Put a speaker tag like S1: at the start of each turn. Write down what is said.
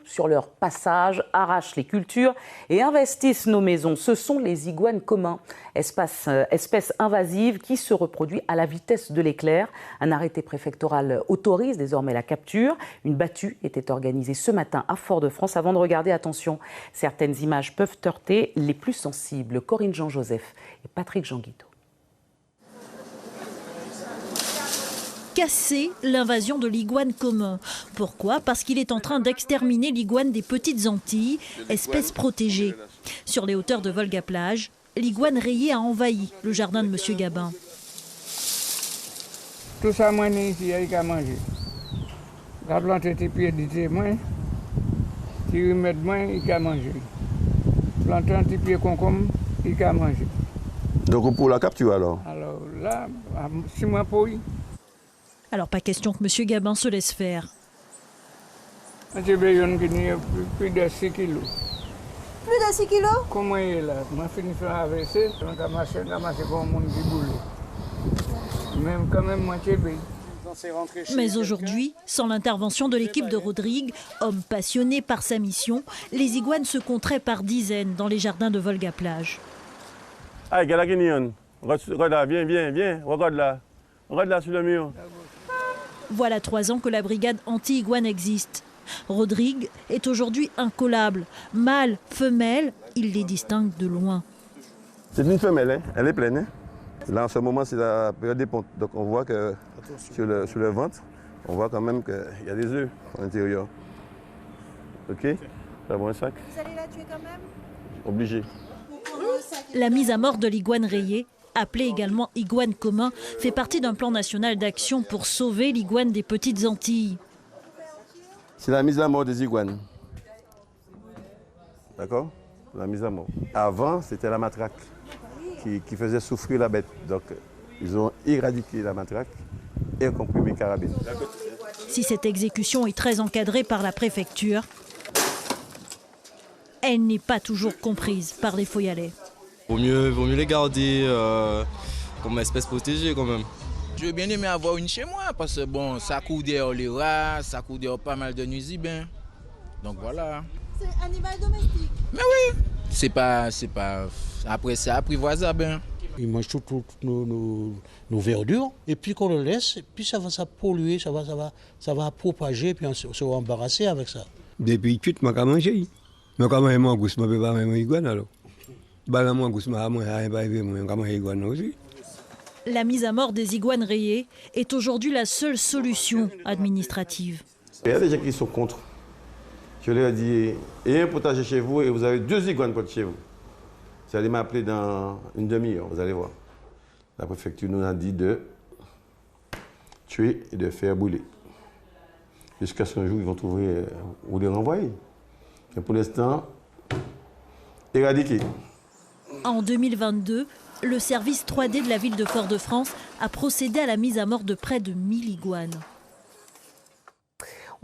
S1: tout sur leur passage, arrachent les cultures et investissent nos maisons. Ce sont les iguanes communs, espèce invasive qui se reproduit à la vitesse de l'éclair. Un arrêté préfectoral autorise désormais la capture. Une battue était organisée ce matin à Fort-de-France. Avant de regarder, attention, certaines images peuvent heurter les plus sensibles. Corinne Jean-Joseph et Patrick Jean-Guido.
S2: Casser l'invasion de l'iguane commun. Pourquoi? Parce qu'il est en train d'exterminer l'iguane des Petites Antilles, espèce protégée. Sur les hauteurs de Volga-Plage, l'iguane rayée a envahi le jardin de M. Gabin.
S3: Tout ça, moi, ici, il y a manger. La plante était pieds d'été, moi, si vous mettez moins, il y a manger. Planter un petit pied concombre, il y a manger.
S4: Donc pour la capture alors?
S3: Alors là, 6 mois pour lui.
S2: Alors pas question que M. Gabin se laisse faire.
S3: J'ai besoin de plus de 6 kilos.
S5: Plus de 6 kilos?
S3: Comment il est là? Je finis de faire AVC, je vais ramasser comme un monde qui boule. Même quand même moitié pays.
S2: Mais aujourd'hui, sans l'intervention de l'équipe de Rodrigue, homme passionné par sa mission, les iguanes se compteraient par dizaines dans les jardins de Volga-Plage.
S4: Ah, Galaginion, regarde là, viens, regarde là sur le mur.
S2: Voilà 3 ans que la brigade anti-iguane existe. Rodrigue est aujourd'hui incollable. Mâle, femelle, il les distingue de loin.
S4: C'est une femelle, hein? Elle est pleine. Hein? Là, en ce moment, c'est la période des pontes. Donc, on voit que sur le ventre, on voit quand même qu'il y a des œufs à l'intérieur. OK? Ça va un sac?
S5: Vous allez la tuer quand même?
S4: Obligé.
S2: La mise à mort de l'iguane rayée, appelée également iguane commun, fait partie d'un plan national d'action pour sauver l'iguane des Petites Antilles.
S4: C'est la mise à mort des iguanes. D'accord? La mise à mort. Avant, c'était la matraque qui faisait souffrir la bête. Donc, ils ont éradiqué la matraque et comprimé carabine.
S2: Si cette exécution est très encadrée par la préfecture, elle n'est pas toujours comprise par les Foyalais.
S6: Vaut mieux les garder comme espèce protégée quand même.
S7: Je veux bien aimer avoir une chez moi parce que bon, ça court dehors les rats, ça court dehors pas mal de nuisibles. Donc voilà.
S5: C'est un animal domestique?
S7: Mais oui, c'est pas après c'est apprivoisable.
S8: Il mange toutes nos verdures et puis qu'on le laisse, et puis ça va polluer, ça va propager, puis on se va embarrasser avec ça.
S9: Depuis tout, je vais manger. Je vais manger mon goût, je ne peux pas manger iguane alors.
S2: La mise à mort des iguanes rayées est aujourd'hui la seule solution administrative.
S4: Il y a des gens qui sont contre. Je leur ai dit, ayez un potager chez vous et vous avez 2 iguanes contre chez vous. Vous allez m'appeler dans une demi-heure, vous allez voir. La préfecture nous a dit de tuer et de faire brûler. Jusqu'à ce jour, ils vont trouver où les renvoyer. Et pour l'instant, éradiquer.
S2: En 2022, le service 3D de la ville de Fort-de-France a procédé à la mise à mort de près de 1000 iguanes.